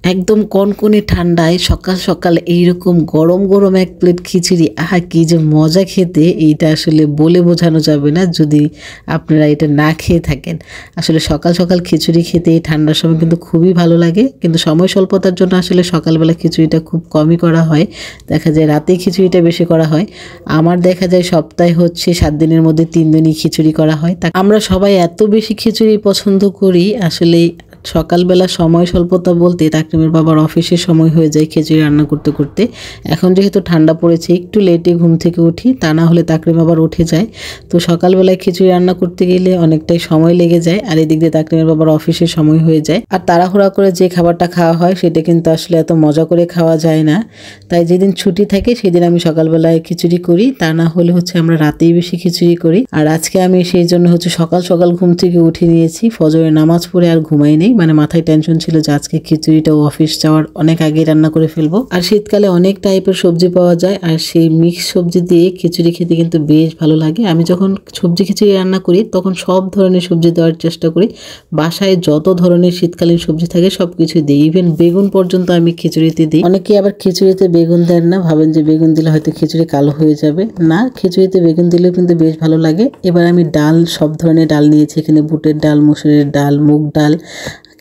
একদম কনকনে ঠান্ডায় সকাল সকাল এইরকম গরম গরম এক প্লেট খিচুড়ি, আহা কি যে মজা খেতে, এইটা আসলে বলে বোঝানো যাবে না যদি আপনারা এটা না খেয়ে থাকেন। আসলে সকাল সকাল খিচুড়ি খেতে এই ঠান্ডার সময় কিন্তু খুবই ভালো লাগে, কিন্তু সময় স্বল্পতার জন্য আসলে সকালবেলা খিচুড়িটা খুব কমই করা হয়। দেখা যায় রাতে খিচুড়িটা বেশি করা হয়। আমার দেখা যায় সপ্তাহে হচ্ছে 7 দিনের মধ্যে 3 দিনই খিচুড়ি করা হয়। তা আমরা সবাই এত বেশি খিচুড়ি পছন্দ করি, আসলে সকালবেলা সময় স্বল্পতা বলতে তাকরিমের বাবার অফিসের সময় হয়ে যায় খিচুড়ি রান্না করতে করতে। এখন যেহেতু ঠান্ডা পড়েছে একটু লেটে ঘুম থেকে উঠি, তা না হলে তাকরিম আবার উঠে যায়। তো সকালবেলায় খিচুড়ি রান্না করতে গেলে অনেকটাই সময় লেগে যায়, আর এদিক দিয়ে তাকরিমের বাবার অফিসের সময় হয়ে যায়। আর তাড়াহুড়া করে যে খাবারটা খাওয়া হয় সেটা কিন্তু আসলে এত মজা করে খাওয়া যায় না। তাই যেদিন ছুটি থাকে সেদিন আমি সকালবেলায় খিচুড়ি করি, তা না হলে হচ্ছে আমরা রাতেই বেশি খিচুড়ি করি। আর আজকে আমি সেই জন্য হচ্ছে সকাল সকাল ঘুম থেকে উঠে নিয়েছি, ফজরের নামাজ পড়ে আর ঘুমাই নেই। মানে মাথায় টেনশন ছিল যে আজকে খিচুড়িটা অফিস যাওয়ার অনেক আগে রান্না করে ফেলবো। আর শীতকালে অনেক টাইপের সবজি পাওয়া যায়, আর সেই মিক্স সবজি দিয়ে খিচুড়ি খেতে কিন্তু বেশ ভালো লাগে। আমি যখন সবজি খিচুড়ি রান্না করি তখন সব ধরনের সবজি দেওয়ার চেষ্টা করি। বাসায় যত ধরনের শীতকালীন সবজি থাকে সবকিছু দিই, ইভেন বেগুন পর্যন্ত আমি খিচুড়িতে দিই। অনেকে আবার খিচুড়িতে বেগুন দেন না, ভাবেন যে বেগুন দিলে হয়তো খিচুড়ি কালো হয়ে যাবে। না, খিচুড়িতে বেগুন দিলেও কিন্তু বেশ ভালো লাগে। এবার আমি ডাল, সব ধরনের ডাল নিয়েছি এখানে, বুটের ডাল, মসুরের ডাল, মুগ ডাল।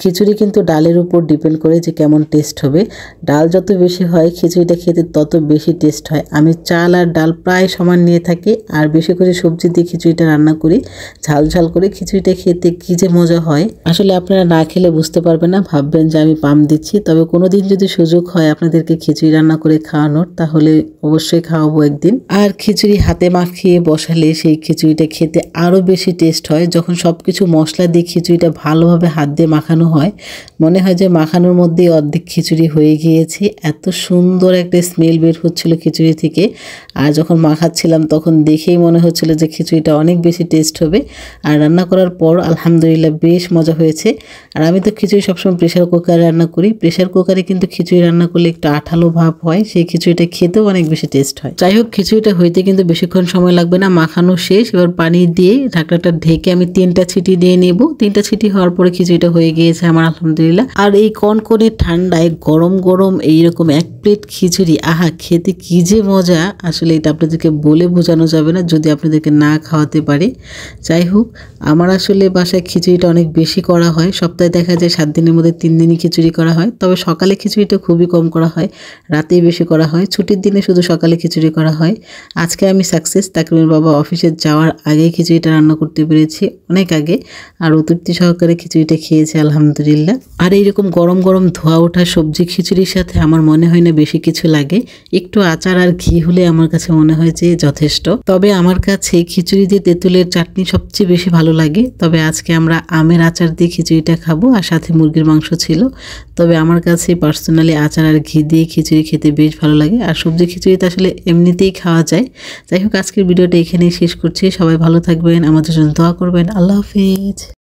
খিচুড়ি কিন্তু ডালের উপর ডিপেন্ড করে যে কেমন টেস্ট হবে। ডাল যত বেশি হয় খিচুড়িটা খেতে তত বেশি টেস্ট হয়। আমি চাল আর ডাল প্রায় সমান নিয়ে থাকি, আর বেশি করে সবজি দিয়ে খিচুড়িটা রান্না করি। ঝাল ঝাল করে খিচুড়িটা খেতে কী যে মজা হয়, আসলে আপনারা না খেলে বুঝতে পারবেন না, ভাববেন যে আমি পাম দিচ্ছি। তবে কোনো দিন যদি সুযোগ হয় আপনাদেরকে খিচুড়ি রান্না করে খাওয়ানোর, তাহলে অবশ্যই খাওয়াবো একদিন। আর খিচুড়ি হাতে মাখিয়ে বসালে সেই খিচুড়িটা খেতে আরও বেশি টেস্ট হয়। যখন সব কিছু মশলা দিয়ে খিচুড়িটা ভালোভাবে হাত দিয়ে মাখানো হয়, মনে হয় যে মাখানোর মধ্যেই অর্ধেক খিচুড়ি হয়ে গিয়েছে। এত সুন্দর একটা স্মেল বের হচ্ছিল খিচুড়ি থেকে, আর যখন মাখাচ্ছিলাম তখন দেখেই মনে হচ্ছিল যে খিচুড়িটা অনেক বেশি টেস্ট হবে। আর রান্না করার পর আলহামদুলিল্লাহ বেশ মজা হয়েছে। আর আমি তো খিচুড়ি সবসময় প্রেশার কুকারে রান্না করি। প্রেশার কুকারে কিন্তু খিচুড়ি রান্না করলে একটু আঠালো ভাব হয়, সেই খিচুড়িটা খেতেও অনেক বেশি টেস্ট হয়। যাই হোক, খিচুড়িটা হইতে কিন্তু বেশিক্ষণ সময় লাগবে না, মাখানো শেষ। এবার পানি দিয়ে ঢাকনাটা ঢেকে আমি 3টা ছিটি দিয়ে নেব। 3টা ছিটি হওয়ার পরে খিচুড়িটা হয়ে গিয়েছে আমার আলহামদুলিল্লাহ। আর এই কনকনে ঠান্ডায় গরম গরম এইরকম এক প্লেট খিচুড়ি, আহা খেতে কি যে মজা, আসলে এটা আপনাদেরকে বলে বোঝানো যাবে না যদি আপনাদেরকে না খাওয়াতে পারে। যাই হোক, আমার আসলে বাসায় খিচুড়িটা অনেক বেশি করা হয়। সপ্তাহে দেখা যায় 7 দিনের মধ্যে 3 দিনই খিচুড়ি করা হয়। তবে সকালে খিচুড়িটা খুবই কম করা হয়, রাতেই বেশি করা হয়। ছুটির দিনে শুধু সকালে খিচুড়ি করা হয়। আজকে আমি সাকসেস, তাকরিমের বাবা অফিসে যাওয়ার আগেই খিচুড়িটা রান্না করতে পেরেছি, অনেক আগে। আর অতৃপ্তি সহকারে খিচুড়িটা খেয়েছি আলহামদুলিল্লাহ। আর এইরকম গরম গরম ধোয়া ওঠা সবজি খিচুড়ির সাথে আমার মনে হয় না বেশি কিছু লাগে, একটু আচার আর ঘি হলে আমার কাছে মনে হয় যে যথেষ্ট। তবে আমার কাছে খিচুড়ি দিয়ে তেঁতুলের চাটনি সবচেয়ে বেশি ভালো লাগে। তবে আজকে আমরা আমের আচার দিয়ে খিচুড়িটা খাবো, আর সাথে মুরগির মাংস ছিল। তবে আমার কাছে পার্সোনালি আচার আর ঘি দিয়ে খিচুড়ি খেতে বেশ ভালো লাগে, আর সবজি খিচুড়িতে আসলে এমনিতেই খাওয়া যায়। যাই হোক, আজকের ভিডিওটা এখানেই শেষ করছি। সবাই ভালো থাকবেন, আমাদের জন্য দোয়া করবেন। আল্লাহ হাফিজ।